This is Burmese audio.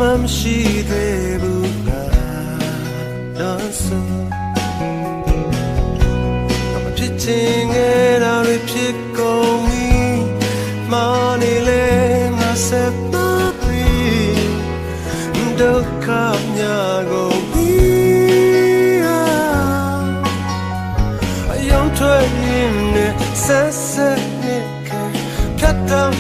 မရှိသေးဘူးငါတော့ဆိုမဖြစ်ချင်ခဲ့တာတွေဖြစ်ကုန်ပြီမောင်နေလေငါဆက်ပါပြီဒုက္ခများကုန်ပြီအယုံထွက်ရင်းနဲ့ဆက်ဆက်နဲ့ဖြတ်တော့